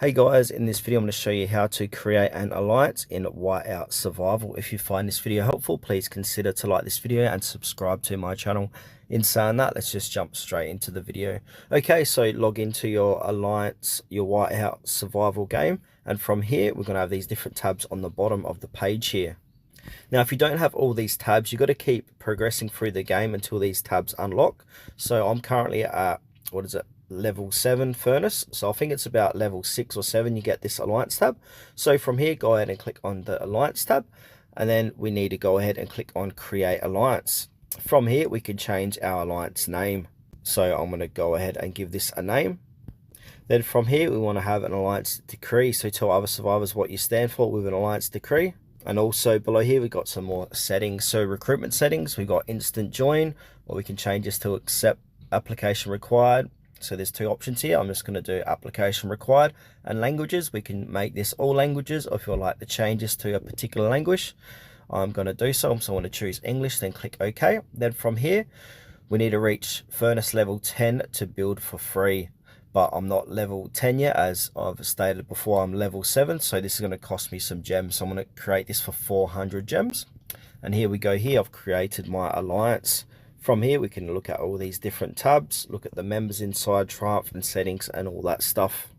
Hey guys, in this video I'm going to show you how to create an alliance in Whiteout Survival. If you find this video helpful, please consider to like this video and subscribe to my channel. In saying that, let's just jump straight into the video. Okay, so log into your alliance, your Whiteout Survival game, and from here we're going to have these different tabs on the bottom of the page here. Now, if you don't have all these tabs, you've got to keep progressing through the game until these tabs unlock. So I'm currently at, what is it, level 7 furnace. So I think it's about level 6 or 7 you get this alliance tab. So from here, go ahead and click on the alliance tab. And then we need to go ahead and click on create alliance. From here, we can change our alliance name. So I'm going to go ahead and give this a name. Then from here, we want to have an alliance decree. So tell other survivors what you stand for with an alliance decree. And also below here, we've got some more settings. So recruitment settings, we've got instant join, or we can change this to accept application required. So there's two options here. I'm just going to do application required, and languages. We can make this all languages, or if you'd like the changes to a particular language, I'm going to do so. So I want to choose English, then click OK. Then from here, we need to reach furnace level 10 to build for free. But I'm not level 10 yet, as I've stated before, I'm level 7. So this is going to cost me some gems. So I'm going to create this for 400 gems. And here we go here. I've created my alliance. From here, we can look at all these different tabs, look at the members inside, triumph and settings and all that stuff.